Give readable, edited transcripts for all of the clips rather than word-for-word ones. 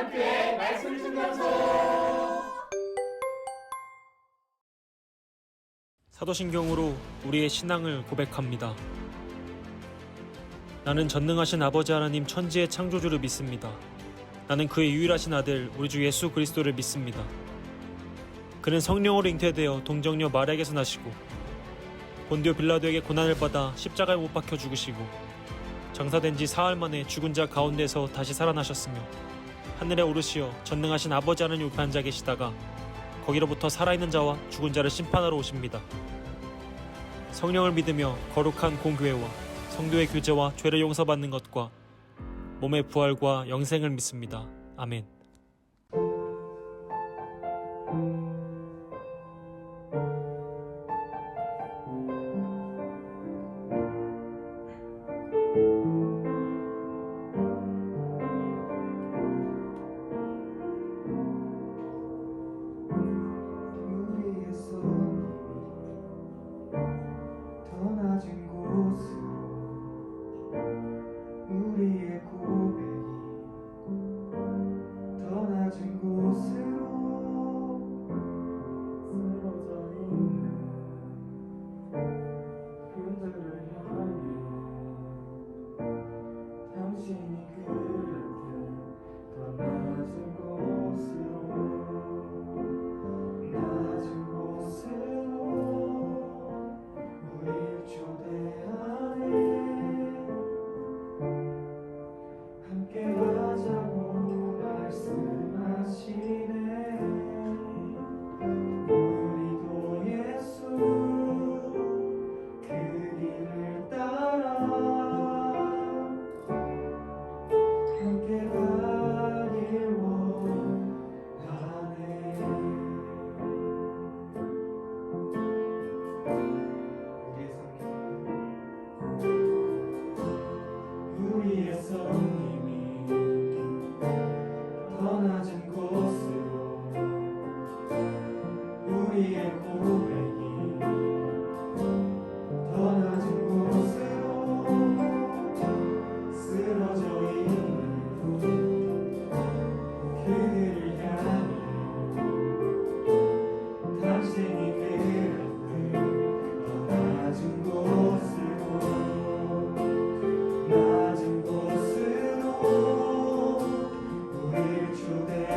함께 말씀 증명소. 사도신경으로 우리의 신앙을 고백합니다. 나는 전능하신 아버지 하나님 천지의 창조주를 믿습니다. 나는 그의 유일하신 아들 우리 주 예수 그리스도를 믿습니다. 그는 성령으로 잉태되어 동정녀 마리아에게서 나시고 본디오 빌라도에게 고난을 받아 십자가에 못 박혀 죽으시고 장사된 지 사흘 만에 죽은 자 가운데서 다시 살아나셨으며 하늘에 오르시어 전능하신 아버지 하나님 우편에 앉아 계시다가 거기로부터 살아있는 자와 죽은 자를 심판하러 오십니다. 성령을 믿으며 거룩한 공교회와 성도의 교제와 죄를 용서받는 것과 몸의 부활과 영생을 믿습니다. 아멘. 우리의 손이 더 낮은 곳으로 우리의 고백이 더 낮은 곳으로 쓰러져 있는 그들을 향해 당신이 그렇게 더 낮은 곳으로 낮은 곳으로 우릴 초대하네. 함께 가자고 말씀하시네. 우리도 예수 그 길을 따라 함께 가길 원하네. 우리의 성님이 더 낮은 곳으로 우리의 고백이 더 낮은 곳으로 쓰러져 있는 그들을 향해 당신이 그를 더 낮은 곳으로 낮은 곳으로 우릴 초대하네.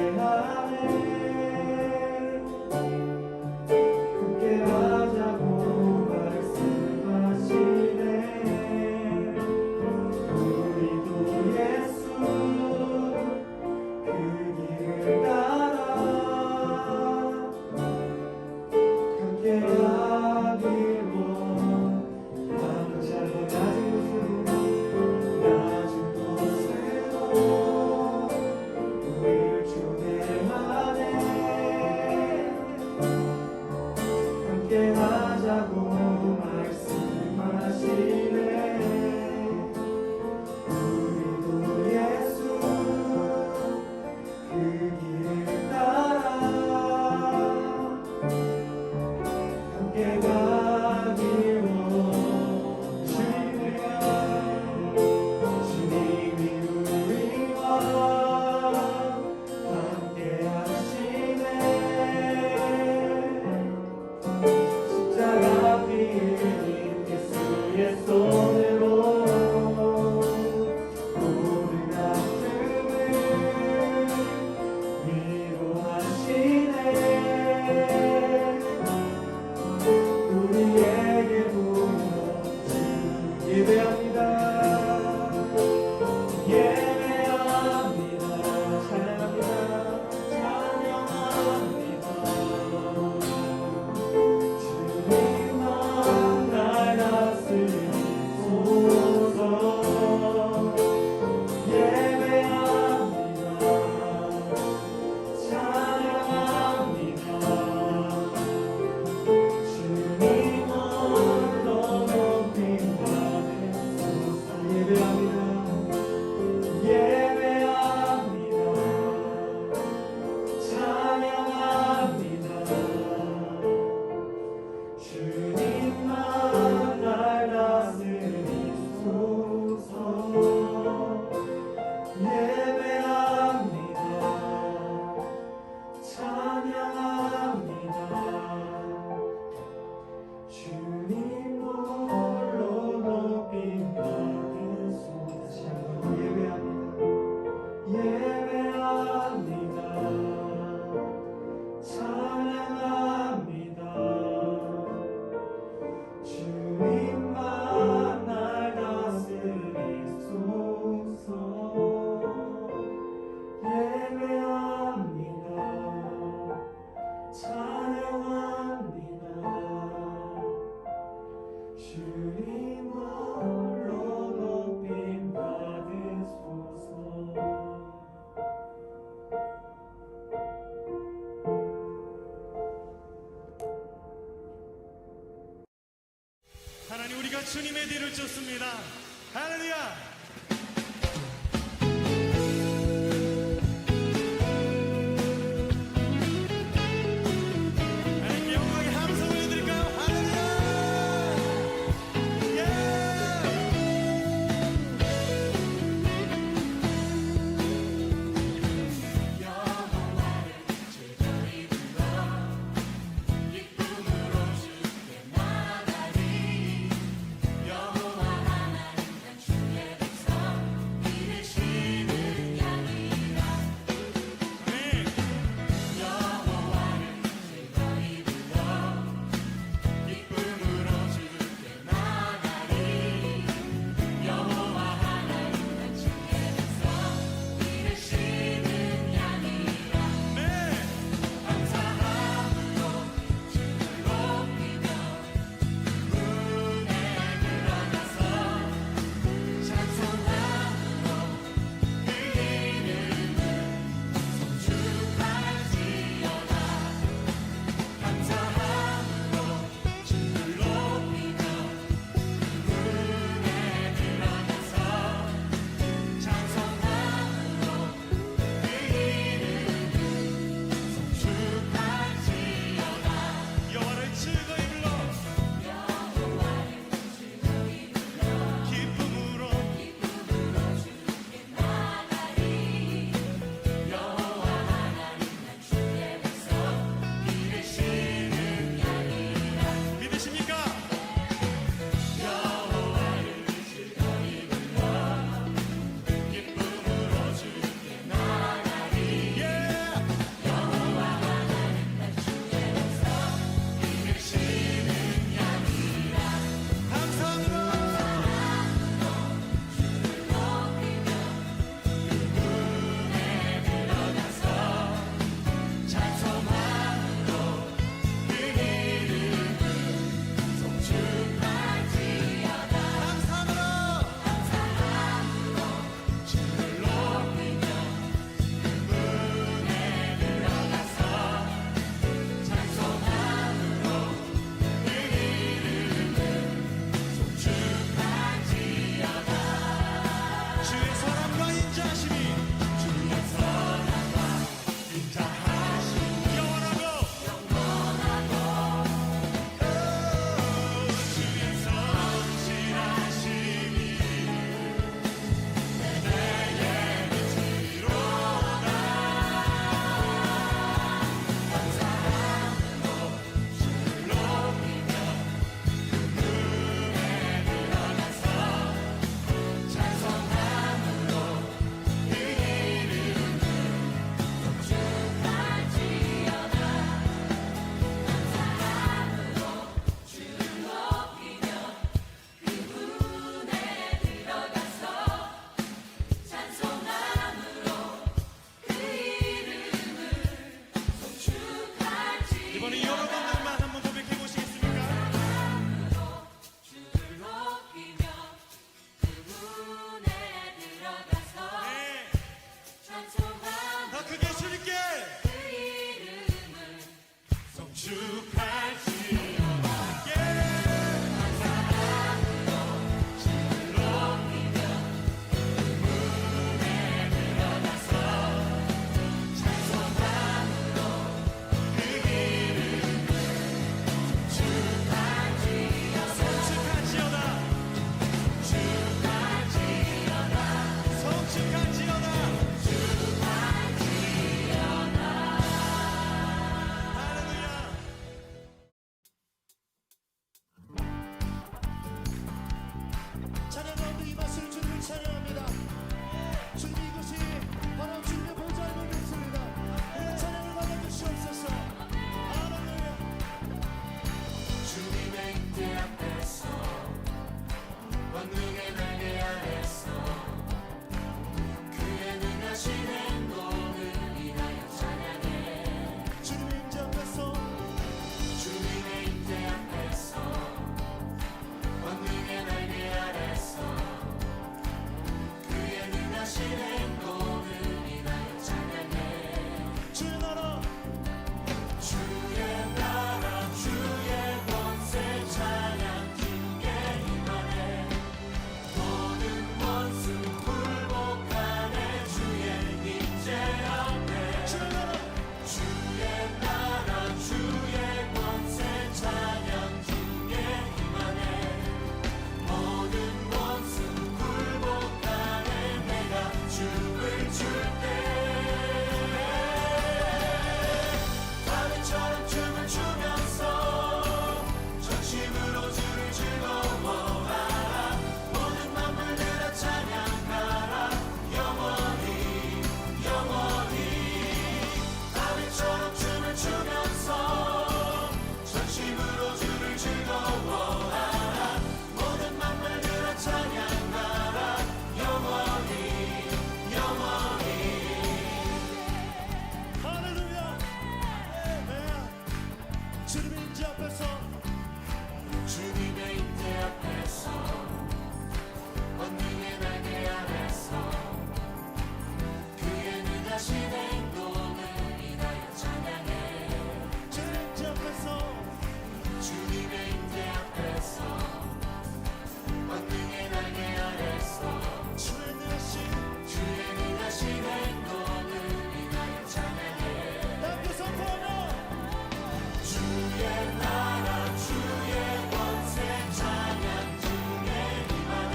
예배합니다. 찬양합니다. 주님만 날 다스리소서. 예배합니다. 찬양합니다. 주님 홀로 높임 받으소서. 하나님, 우리가 주님의 뒤를 쫓습니다. 할렐루야. 하나님께 영광의 함성 올려드릴까요? 할렐루야. 예. 여호와 하나님 앞에서 주님의 임재 앞에서 권능의 날개 아래서 그의 능하신 행동을 인하여 찬양해. 주님 임재 앞에서 주님의 임재 앞에서 권능의 날개 아래서 주의 능하신 주의 능하신 행동을 인하여 찬양해. 함께 선포하며 주의 나라 주의 권세 찬양 중에 임하네.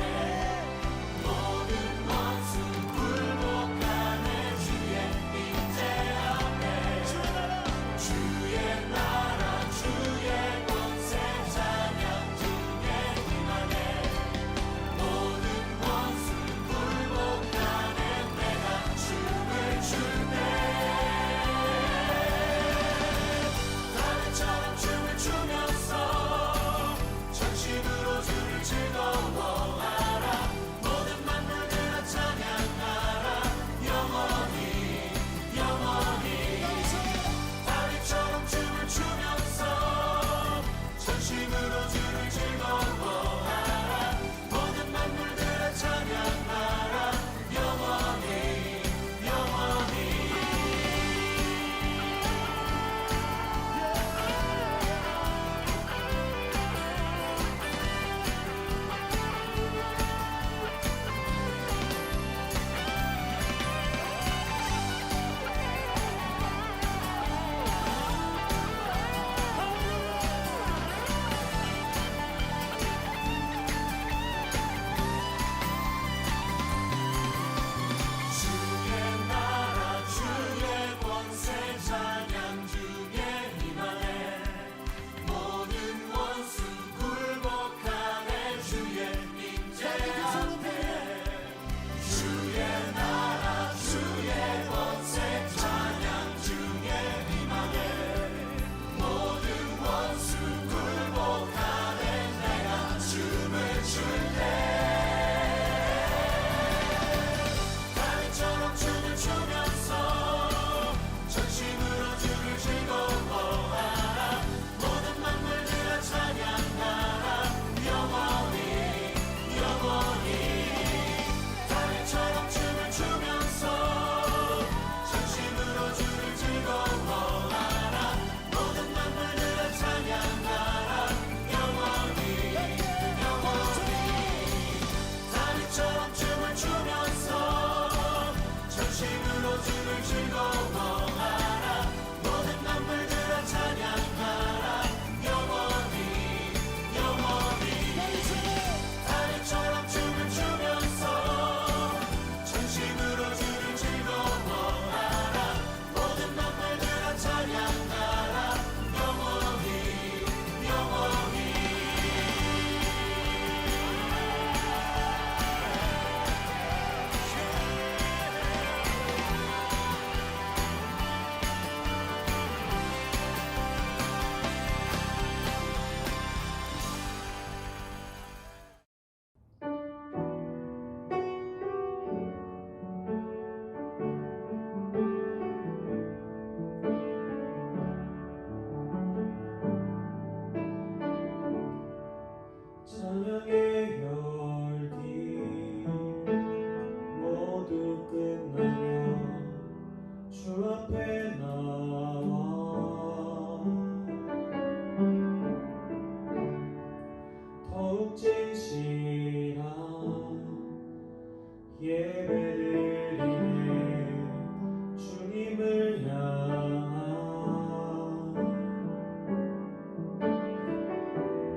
모든 원수 굴복하네. 주의 임재 앞에 주의 나라 주의 나라 주의 권세 찬양 중에 임하네. 모든 원수 굴복하네. 내가 춤을 출때 다음처럼 춤을 추면서 전심으로 주를 즐거워하라. 모든 만물들아 찬양하라. 영원히 영원히 다음처럼 춤을 추면서 전심으로 주를 즐거워하라. 모든 만물들아 찬양하라. 영원히 영원히 주의 나라 주의 권세 찬양 중에 임하네. 모든 원수 굴복하네. 주의 임재 앞에 주의 나라 주의 권세 찬양 중에 임하네. 모든 원수 굴복하네. 내가 춤을 출때 다음처럼 춤을 추면서 전심으로 주를 즐거워하라. 모든 만물들아 찬양하라. 영원히 영원히 다음처럼 춤을 추면서 전심으로 주를 즐거워하라. 모든 만물들아 찬양하라. 영원히 영원히 다음처럼 춤을 추면서 전심으로 주를 즐거워하라. 모든 만물들아 찬양하라. 영원히 영원히 다음처럼 춤을 추면서 전심으로 주를 즐거워하라. 모든 만물들아 찬양하라. 영원히 영원히 찬양의 열기 모두 끝나면 주 앞에 나와 더욱 진실한 예배를 드리네. 주님을 향한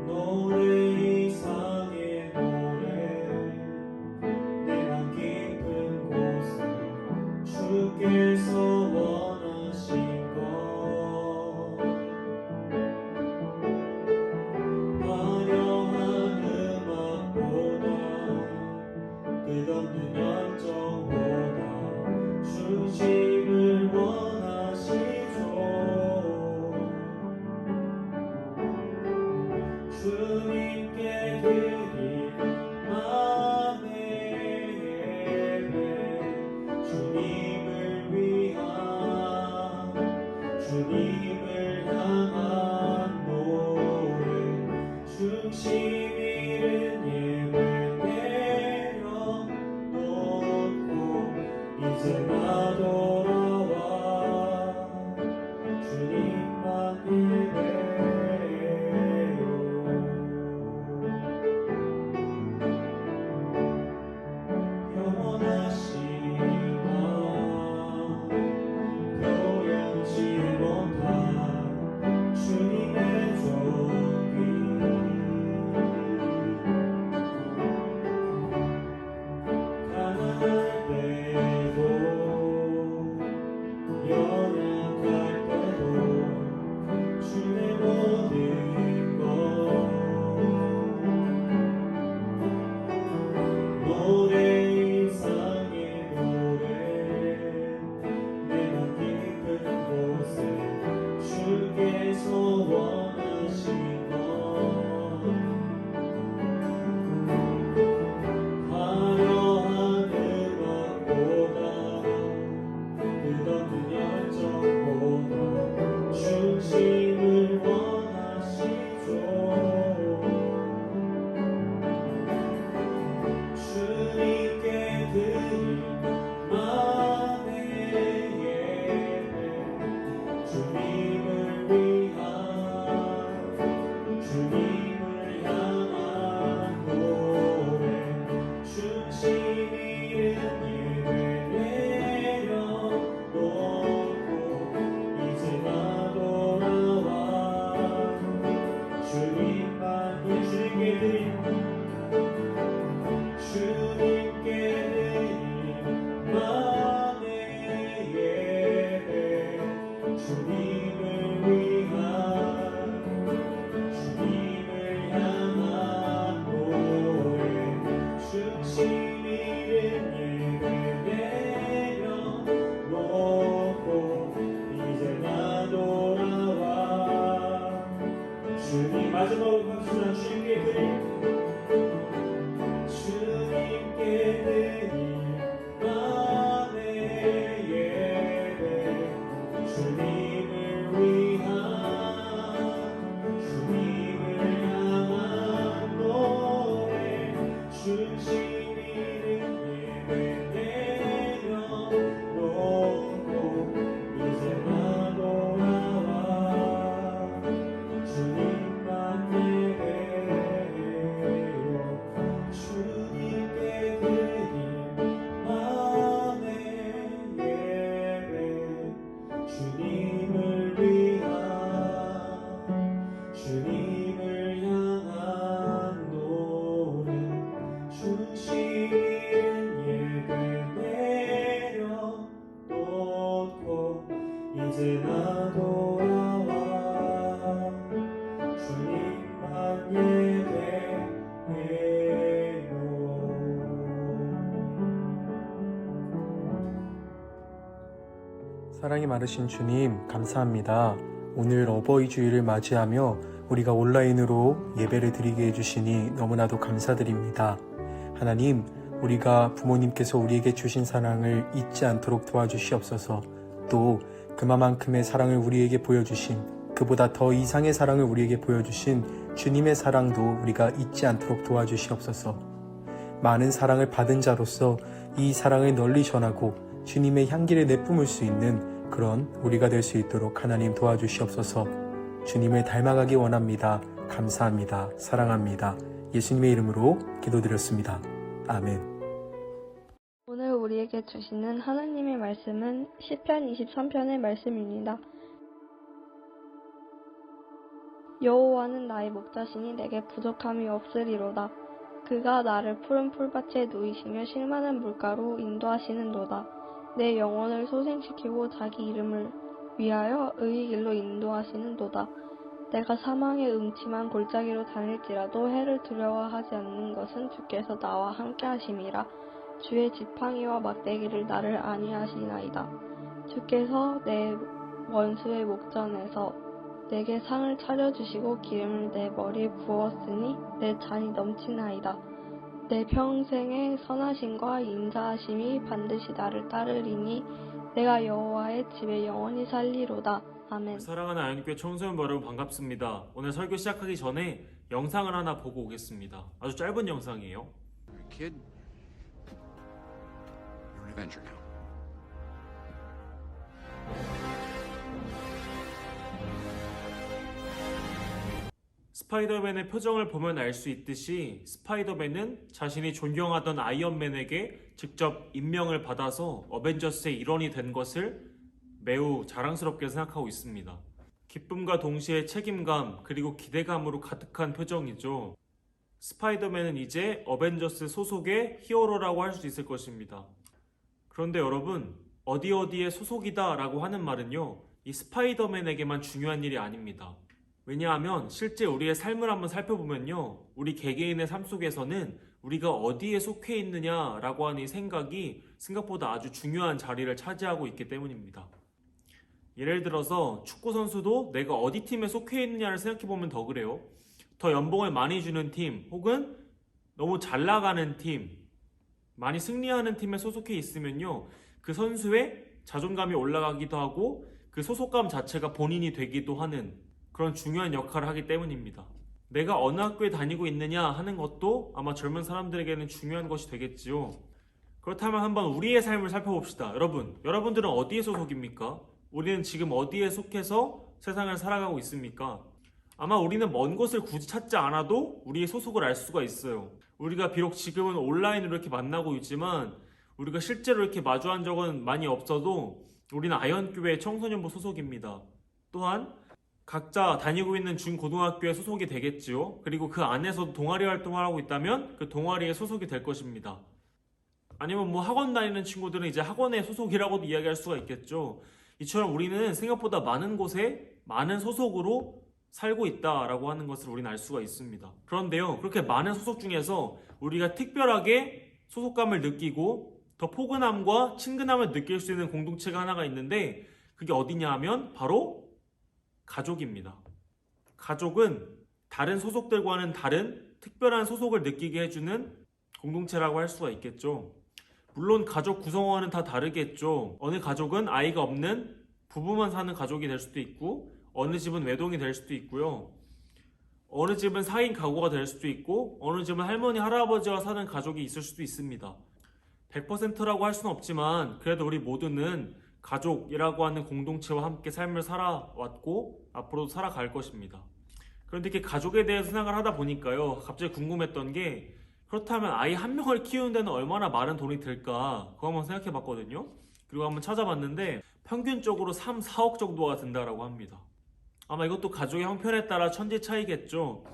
노래 이상의 노래 내가 깊은 곳에 주께서 원하신 것 화려한 음악보다 끝없는 열정보다 중심을 원하시죠. 주님께 드릴 마음의 예배 주님을 위한 주님을 향한 노래 이제 나 돌아와 주님만 예배해요. 사랑이 많으신 주님, 감사합니다. 오늘 어버이 주일을 맞이하며 우리가 온라인으로 예배를 드리게 해주시니 너무나도 감사드립니다. 하나님, 우리가 부모님께서 우리에게 주신 사랑을 잊지 않도록 도와주시옵소서. 또 그만큼의 사랑을 우리에게 보여주신, 그보다 더 이상의 사랑을 우리에게 보여주신 주님의 사랑도 우리가 잊지 않도록 도와주시옵소서. 많은 사랑을 받은 자로서 이 사랑을 널리 전하고 주님의 향기를 내뿜을 수 있는 그런 우리가 될 수 있도록 하나님 도와주시옵소서. 주님을 닮아가기 원합니다. 감사합니다. 사랑합니다. 예수님의 이름으로 기도드렸습니다. 아멘. 오늘 우리에게 주시는 하나님의 말씀은 시편 23편의 말씀입니다. 여호와는 나의 목자시니 내게 부족함이 없으리로다. 그가 나를 푸른 풀밭에 누이시며 실만한 물가로 인도하시는도다. 내 영혼을 소생시키고 자기 이름을 위하여 의의 길로 인도하시는도다. 내가 사망의 음침한 골짜기로 다닐지라도 해를 두려워하지 않는 것은 주께서 나와 함께 하심이라. 주의 지팡이와 막대기를 나를 안위하시나이다. 주께서 내 원수의 목전에서 내게 상을 차려주시고 기름을 내 머리에 부었으니 내 잔이 넘치나이다. 내 평생의 선하심과 인자하심이 반드시 나를 따르리니 내가 여호와의 집에 영원히 살리로다. 아멘. 사랑하는 아연교회 청소년 여러분 반갑습니다. 오늘 설교 시작하기 전에 영상을 하나 보고 오겠습니다. 아주 짧은 영상이에요. Kid, you're an Avenger now. 스파이더맨의 표정을 보면 알 수 있듯이 스파이더맨은 자신이 존경하던 아이언맨에게 직접 임명을 받아서 어벤져스의 일원이 된 것을 매우 자랑스럽게 생각하고 있습니다. 기쁨과 동시에 책임감 그리고 기대감으로 가득한 표정이죠. 스파이더맨은 이제 어벤져스 소속의 히어로라고 할 수 있을 것입니다. 그런데 여러분, 어디에 소속이다 라고 하는 말은요, 이 스파이더맨에게만 중요한 일이 아닙니다. 왜냐하면 실제 우리의 삶을 한번 살펴보면요, 우리 개개인의 삶 속에서는 우리가 어디에 속해 있느냐라고 하는 이 생각이 생각보다 아주 중요한 자리를 차지하고 있기 때문입니다. 예를 들어서 축구 선수도 내가 어디 팀에 속해 있느냐를 생각해보면 더 그래요. 더 연봉을 많이 주는 팀, 혹은 너무 잘 나가는 팀, 많이 승리하는 팀에 소속해 있으면요, 그 선수의 자존감이 올라가기도 하고 그 소속감 자체가 본인이 되기도 하는 그런 중요한 역할을 하기 때문입니다. 내가 어느 학교에 다니고 있느냐 하는 것도 아마 젊은 사람들에게는 중요한 것이 되겠지요. 그렇다면 한번 우리의 삶을 살펴봅시다. 여러분들은 어디에 소속입니까? 우리는 지금 어디에 속해서 세상을 살아가고 있습니까? 아마 우리는 먼 곳을 굳이 찾지 않아도 우리의 소속을 알 수가 있어요. 우리가 비록 지금은 온라인으로 이렇게 만나고 있지만 우리가 실제로 이렇게 마주한 적은 많이 없어도 우리는 아연교회 청소년부 소속입니다. 또한 각자 다니고 있는 중고등학교에 소속이 되겠지요. 그리고 그 안에서도 동아리 활동을 하고 있다면 그 동아리에 소속이 될 것입니다. 아니면 학원 다니는 친구들은 이제 학원의 소속이라고도 이야기할 수가 있겠죠. 이처럼 우리는 생각보다 많은 곳에 많은 소속으로 살고 있다라고 하는 것을 우리는 알 수가 있습니다. 그런데요, 그렇게 많은 소속 중에서 우리가 특별하게 소속감을 느끼고 더 포근함과 친근함을 느낄 수 있는 공동체가 하나가 있는데 그게 어디냐 하면 바로 가족입니다. 가족은 다른 소속들과는 다른 특별한 소속을 느끼게 해주는 공동체라고 할 수가 있겠죠. 물론 가족 구성원은 다 다르겠죠. 어느 가족은 아이가 없는 부부만 사는 가족이 될 수도 있고, 어느 집은 외동이 될 수도 있고요. 어느 집은 4인 가구가 될 수도 있고, 어느 집은 할머니, 할아버지와 사는 가족이 있을 수도 있습니다. 100%라고 할 수는 없지만 그래도 우리 모두는 가족이라고 하는 공동체와 함께 삶을 살아왔고 앞으로도 살아갈 것입니다. 그런데 이렇게 가족에 대해서 생각을 하다 보니까요, 갑자기 궁금했던 게, 그렇다면 아이 한 명을 키우는 데는 얼마나 많은 돈이 들까? 그거 한번 생각해 봤거든요. 그리고 한번 찾아봤는데 평균적으로 3, 4억 정도가 든다라고 합니다. 아마 이것도 가족의 형편에 따라 천지 차이겠죠.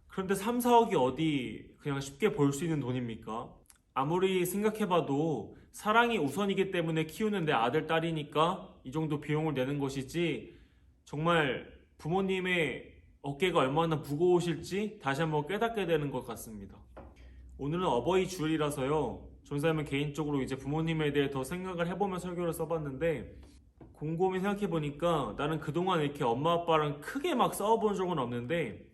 그런데 3, 4억이 어디 그냥 쉽게 벌 수 있는 돈입니까? 아무리 생각해봐도 사랑이 우선이기 때문에 키우는 내 아들, 딸이니까 이 정도 비용을 내는 것이지, 정말 부모님의 어깨가 얼마나 무거우실지 다시 한번 깨닫게 되는 것 같습니다. 오늘은 어버이 주일이라서요, 전사님은 개인적으로 이제 부모님에 대해 더 생각을 해보면 설교를 써봤는데, 곰곰이 생각해보니까 나는 그동안 이렇게 엄마 아빠랑 크게 막 싸워본 적은 없는데,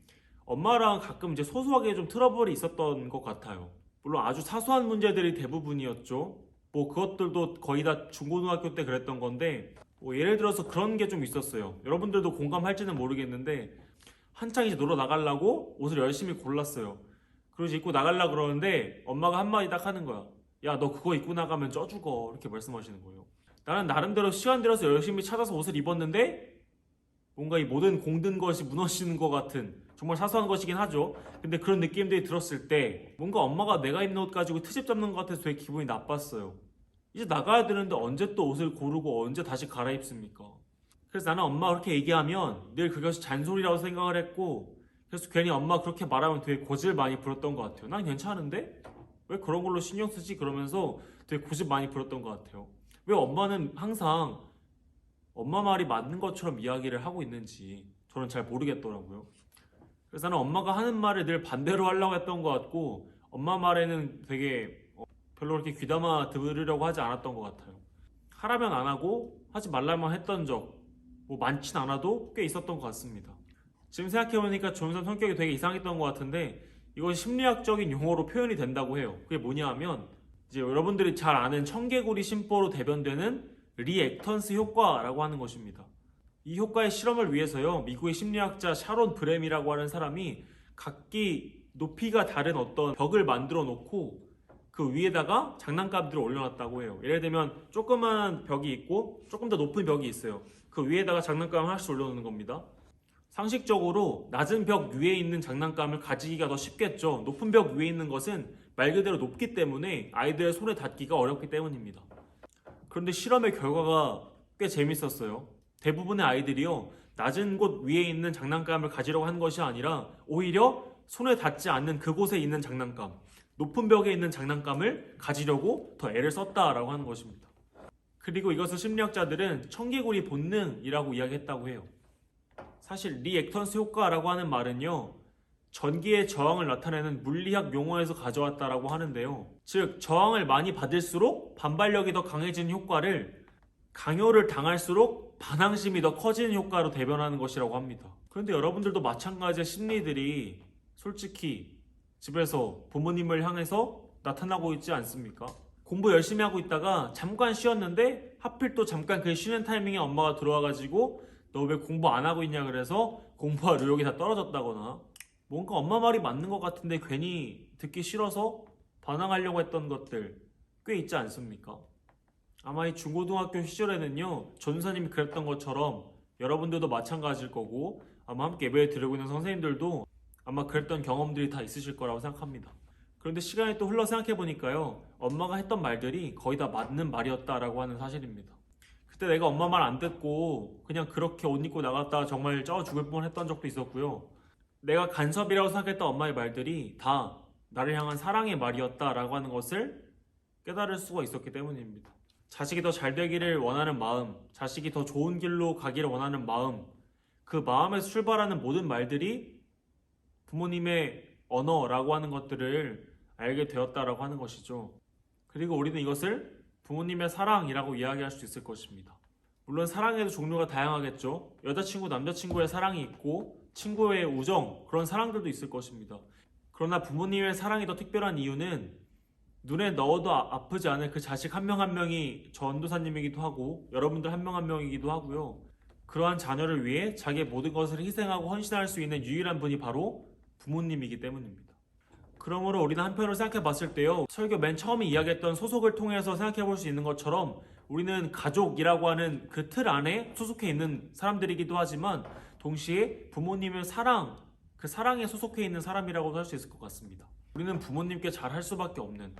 엄마랑 가끔 이제 소소하게 좀 트러블이 있었던 것 같아요. 물론 아주 사소한 문제들이 대부분이었죠. 뭐 그것들도 거의 다 중고등학교 때 그랬던 건데, 뭐 예를 들어서 그런 게 좀 있었어요. 여러분들도 공감할지는 모르겠는데, 한창 이제 놀러 나가려고 옷을 열심히 골랐어요. 그래서 입고 나가려고 그러는데 엄마가 한마디 딱 하는 거야. 야, 너 그거 입고 나가면 쪄 죽어. 이렇게 말씀하시는 거예요. 나는 나름대로 시간 들여서 열심히 찾아서 옷을 입었는데 뭔가 이 모든 공든 것이 무너지는 것 같은, 정말 사소한 것이긴 하죠. 근데 그런 느낌들이 들었을 때 뭔가 엄마가 내가 입는 옷 가지고 트집 잡는 것 같아서 되게 기분이 나빴어요. 이제 나가야 되는데 언제 또 옷을 고르고 언제 다시 갈아입습니까? 그래서 나는 엄마가 그렇게 얘기하면 늘 그것이 잔소리라고 생각을 했고, 그래서 괜히 엄마 그렇게 말하면 되게 고집을 많이 부렸던 것 같아요. 난 괜찮은데? 왜 그런 걸로 신경 쓰지? 그러면서 되게 고집 많이 부렸던 것 같아요. 왜 엄마는 항상 엄마 말이 맞는 것처럼 이야기를 하고 있는지 저는 잘 모르겠더라고요. 그래서 나는 엄마가 하는 말을 늘 반대로 하려고 했던 것 같고, 엄마 말에는 되게 별로 그렇게 귀담아 들으려고 하지 않았던 것 같아요. 하라면 안 하고 하지 말라면 했던 적 뭐 많진 않아도 꽤 있었던 것 같습니다. 지금 생각해보니까 조은선 성격이 되게 이상했던 것 같은데, 이건 심리학적인 용어로 표현이 된다고 해요. 그게 뭐냐 하면 이제 여러분들이 잘 아는 청개구리 심보로 대변되는 리액턴스 효과라고 하는 것입니다. 이 효과의 실험을 위해서요, 미국의 심리학자 샤론 브렘이라고 하는 사람이 각기 높이가 다른 어떤 벽을 만들어 놓고 그 위에다가 장난감들을 올려놨다고 해요. 예를 들면 조그만 벽이 있고 조금 더 높은 벽이 있어요. 그 위에다가 장난감을 하나씩 올려놓는 겁니다. 상식적으로 낮은 벽 위에 있는 장난감을 가지기가 더 쉽겠죠. 높은 벽 위에 있는 것은 말 그대로 높기 때문에 아이들의 손에 닿기가 어렵기 때문입니다. 그런데 실험의 결과가 꽤 재밌었어요. 대부분의 아이들이요, 낮은 곳 위에 있는 장난감을 가지려고 한 것이 아니라 오히려 손에 닿지 않는 그곳에 있는 장난감, 높은 벽에 있는 장난감을 가지려고 더 애를 썼다라고 하는 것입니다. 그리고 이것을 심리학자들은 청개구리 본능이라고 이야기했다고 해요. 사실 리액턴스 효과라고 하는 말은요, 전기의 저항을 나타내는 물리학 용어에서 가져왔다라고 하는데요. 즉, 저항을 많이 받을수록 반발력이 더 강해지는 효과를 강요를 당할수록 반항심이 더 커지는 효과로 대변하는 것이라고 합니다. 그런데 여러분들도 마찬가지의 심리들이 솔직히 집에서 부모님을 향해서 나타나고 있지 않습니까? 공부 열심히 하고 있다가 잠깐 쉬었는데 하필 또 잠깐 그 쉬는 타이밍에 엄마가 들어와가지고 너 왜 공부 안 하고 있냐 그래서 공부와 의욕이 다 떨어졌다거나, 뭔가 엄마 말이 맞는 것 같은데 괜히 듣기 싫어서 반항하려고 했던 것들 꽤 있지 않습니까? 아마 이 중고등학교 시절에는요, 전사님이 그랬던 것처럼 여러분들도 마찬가지일 거고, 아마 함께 예배를 드리고 있는 선생님들도 아마 그랬던 경험들이 다 있으실 거라고 생각합니다. 그런데 시간이 또 흘러 생각해보니까요, 엄마가 했던 말들이 거의 다 맞는 말이었다라고 하는 사실입니다. 그때 내가 엄마 말 안 듣고 그냥 그렇게 옷 입고 나갔다가 정말 쪄 죽을 뻔했던 적도 있었고요. 내가 간섭이라고 생각했던 엄마의 말들이 다 나를 향한 사랑의 말이었다라고 하는 것을 깨달을 수가 있었기 때문입니다. 자식이 더 잘 되기를 원하는 마음, 자식이 더 좋은 길로 가기를 원하는 마음, 그 마음에서 출발하는 모든 말들이 부모님의 언어라고 하는 것들을 알게 되었다라고 하는 것이죠. 그리고 우리는 이것을 부모님의 사랑이라고 이야기할 수 있을 것입니다. 물론 사랑에도 종류가 다양하겠죠. 여자친구, 남자친구의 사랑이 있고 친구의 우정, 그런 사랑들도 있을 것입니다. 그러나 부모님의 사랑이 더 특별한 이유는 눈에 넣어도 아프지 않을 그 자식 한 명 한 명이 전도사님이기도 하고 여러분들 한 명 한 명이기도 하고요. 그러한 자녀를 위해 자기의 모든 것을 희생하고 헌신할 수 있는 유일한 분이 바로 부모님이기 때문입니다. 그러므로 우리는 한편으로 생각해 봤을 때요, 설교 맨 처음에 이야기했던 소속을 통해서 생각해 볼 수 있는 것처럼 우리는 가족이라고 하는 그 틀 안에 소속해 있는 사람들이기도 하지만 동시에 부모님의 사랑, 그 사랑에 소속해 있는 사람이라고도 할 수 있을 것 같습니다. 우리는 부모님께 잘할 수밖에 없는,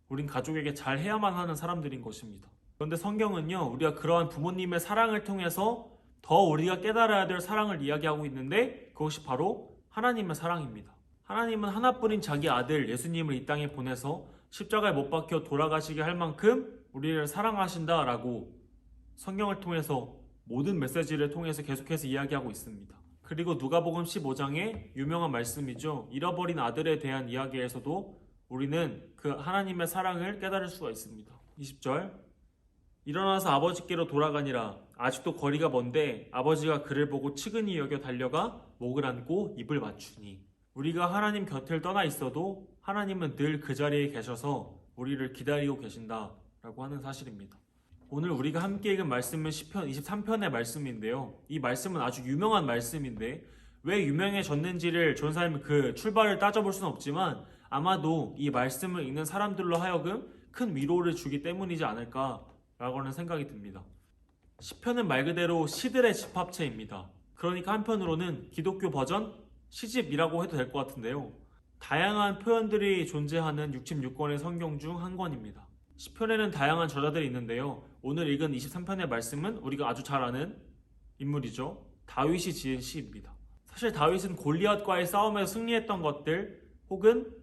우린 가족에게 잘해야만 하는 사람들인 것입니다. 그런데 성경은요, 우리가 그러한 부모님의 사랑을 통해서 더 우리가 깨달아야 될 사랑을 이야기하고 있는데, 그것이 바로 하나님의 사랑입니다. 하나님은 하나뿐인 자기 아들 예수님을 이 땅에 보내서 십자가에 못 박혀 돌아가시게 할 만큼 우리를 사랑하신다라고 성경을 통해서 모든 메시지를 통해서 계속해서 이야기하고 있습니다. 그리고 누가복음 15장의 유명한 말씀이죠. 잃어버린 아들에 대한 이야기에서도 우리는 그 하나님의 사랑을 깨달을 수가 있습니다. 20절 일어나서 아버지께로 돌아가니라. 아직도 거리가 먼데 아버지가 그를 보고 측은히 여겨 달려가 목을 안고 입을 맞추니. 우리가 하나님 곁을 떠나 있어도 하나님은 늘 그 자리에 계셔서 우리를 기다리고 계신다라고 하는 사실입니다. 오늘 우리가 함께 읽은 말씀은 시편 23편의 말씀인데요. 이 말씀은 아주 유명한 말씀인데 왜 유명해졌는지를 전사님 그 출발을 따져볼 수는 없지만 아마도 이 말씀을 읽는 사람들로 하여금 큰 위로를 주기 때문이지 않을까라고 하는 생각이 듭니다. 시편은 말 그대로 시들의 집합체입니다. 그러니까 한편으로는 기독교 버전 시집이라고 해도 될 것 같은데요. 다양한 표현들이 존재하는 66권의 성경 중 한 권입니다. 시편에는 다양한 저자들이 있는데요. 오늘 읽은 23편의 말씀은 우리가 아주 잘 아는 인물이죠. 다윗이 지은 시입니다. 사실 다윗은 골리앗과의 싸움에서 승리했던 것들 혹은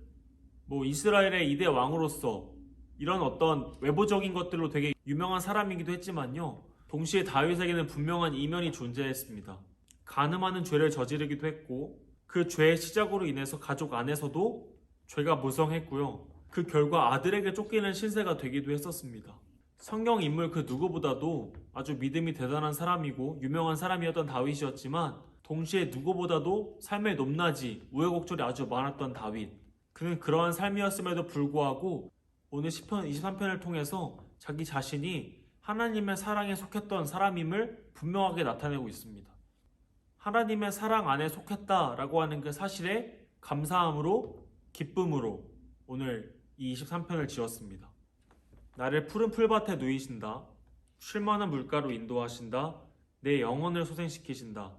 이스라엘의 2대 왕으로서 이런 어떤 외부적인 것들로 되게 유명한 사람이기도 했지만요. 동시에 다윗에게는 분명한 이면이 존재했습니다. 간음하는 죄를 저지르기도 했고 그 죄의 시작으로 인해서 가족 안에서도 죄가 무성했고요. 그 결과 아들에게 쫓기는 신세가 되기도 했었습니다. 성경 인물 그 누구보다도 아주 믿음이 대단한 사람이고 유명한 사람이었던 다윗이었지만 동시에 누구보다도 삶의 높낮이, 우여곡절이 아주 많았던 다윗. 그는 그러한 삶이었음에도 불구하고 오늘 시편 23편을 통해서 자기 자신이 하나님의 사랑에 속했던 사람임을 분명하게 나타내고 있습니다. 하나님의 사랑 안에 속했다라고 하는 그 사실에 감사함으로, 기쁨으로 오늘 이 23편을 지었습니다. 나를 푸른 풀밭에 누이신다. 쉴만한 물가로 인도하신다. 내 영혼을 소생시키신다.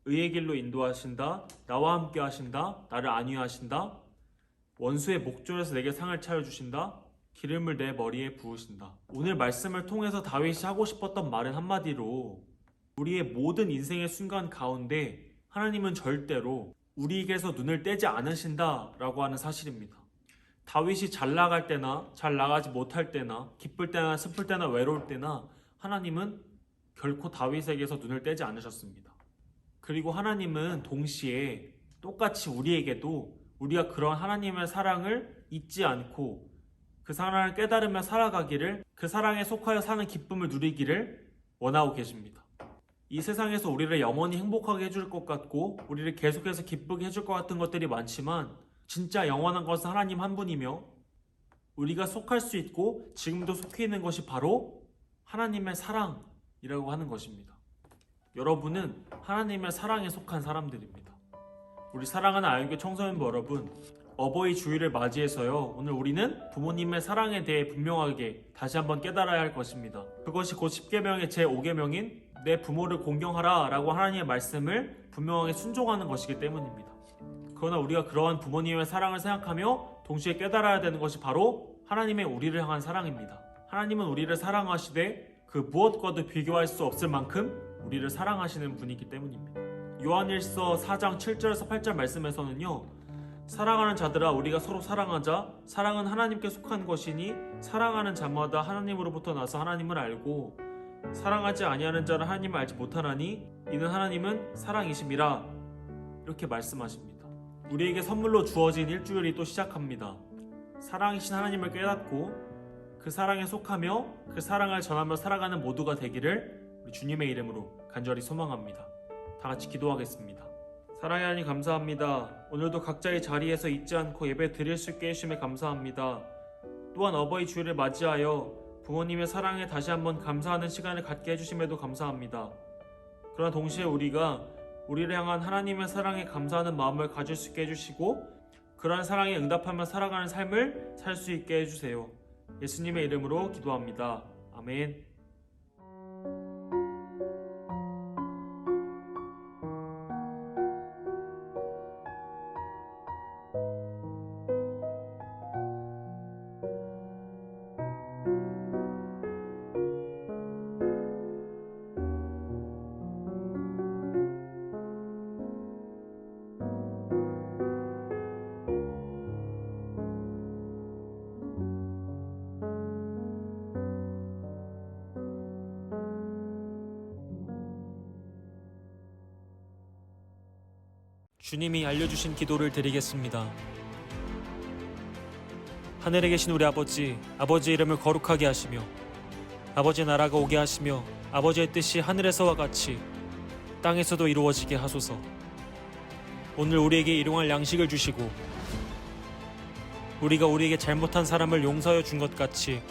의의 길로 인도하신다. 나와 함께 하신다. 나를 안위하신다. 원수의 목전에서 내게 상을 차려주신다. 기름을 내 머리에 부으신다. 오늘 말씀을 통해서 다윗이 하고 싶었던 말은 한마디로 우리의 모든 인생의 순간 가운데 하나님은 절대로 우리에게서 눈을 떼지 않으신다라고 하는 사실입니다. 다윗이 잘 나갈 때나 잘 나가지 못할 때나 기쁠 때나 슬플 때나 외로울 때나 하나님은 결코 다윗에게서 눈을 떼지 않으셨습니다. 그리고 하나님은 동시에 똑같이 우리에게도 우리가 그런 하나님의 사랑을 잊지 않고 그 사랑을 깨달으며 살아가기를, 그 사랑에 속하여 사는 기쁨을 누리기를 원하고 계십니다. 이 세상에서 우리를 영원히 행복하게 해줄 것 같고 우리를 계속해서 기쁘게 해줄 것 같은 것들이 많지만 진짜 영원한 것은 하나님 한 분이며 우리가 속할 수 있고 지금도 속해 있는 것이 바로 하나님의 사랑이라고 하는 것입니다. 여러분은 하나님의 사랑에 속한 사람들입니다. 우리 사랑하는 아이교회 청소년부 여러분, 어버이 주일을 맞이해서요, 오늘 우리는 부모님의 사랑에 대해 분명하게 다시 한번 깨달아야 할 것입니다. 그것이 곧 10계명의 제5계명인 내 부모를 공경하라 라고 하나님의 말씀을 분명하게 순종하는 것이기 때문입니다. 그러나 우리가 그러한 부모님의 사랑을 생각하며 동시에 깨달아야 되는 것이 바로 하나님의 우리를 향한 사랑입니다. 하나님은 우리를 사랑하시되 그 무엇과도 비교할 수 없을 만큼 우리를 사랑하시는 분이기 때문입니다. 요한일서 4장 7절에서 8절 말씀에서는요, 사랑하는 자들아 우리가 서로 사랑하자. 사랑은 하나님께 속한 것이니 사랑하는 자마다 하나님으로부터 나서 하나님을 알고 사랑하지 아니하는 자는 하나님을 알지 못하나니 이는 하나님은 사랑이심이라. 이렇게 말씀하십니다. 우리에게 선물로 주어진 일주일이 또 시작합니다. 사랑이신 하나님을 깨닫고 그 사랑에 속하며 그 사랑을 전하며 살아가는 모두가 되기를 우리 주님의 이름으로 간절히 소망합니다. 다 같이 기도하겠습니다. 사랑의 하나님 감사합니다. 오늘도 각자의 자리에서 잊지 않고 예배 드릴 수 있게 해주심에 감사합니다. 또한 어버이 주일을 맞이하여 부모님의 사랑에 다시 한번 감사하는 시간을 갖게 해주심에도 감사합니다. 그러나 동시에 우리가 우리를 향한 하나님의 사랑에 감사하는 마음을 가질 수 있게 해주시고 그러한 사랑에 응답하며 살아가는 삶을 살 수 있게 해주세요. 예수님의 이름으로 기도합니다. 아멘. 주님이 알려주신 기도를 드리겠습니다. 하늘에 계신 우리 아버지, 아버지의 이름을 거룩하게 하시며 아버지의 나라가 오게 하시며 아버지의 뜻이 하늘에서와 같이 땅에서도 이루어지게 하소서. 오늘 우리에게 일용할 양식을 주시고 우리가 우리에게 잘못한 사람을 용서하여 준 것 같이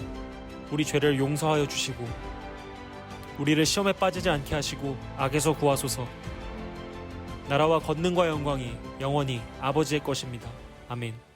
우리 죄를 용서하여 주시고 우리를 시험에 빠지지 않게 하시고 악에서 구하소서. 나라와 권능과 영광이 영원히 아버지의 것입니다. 아멘.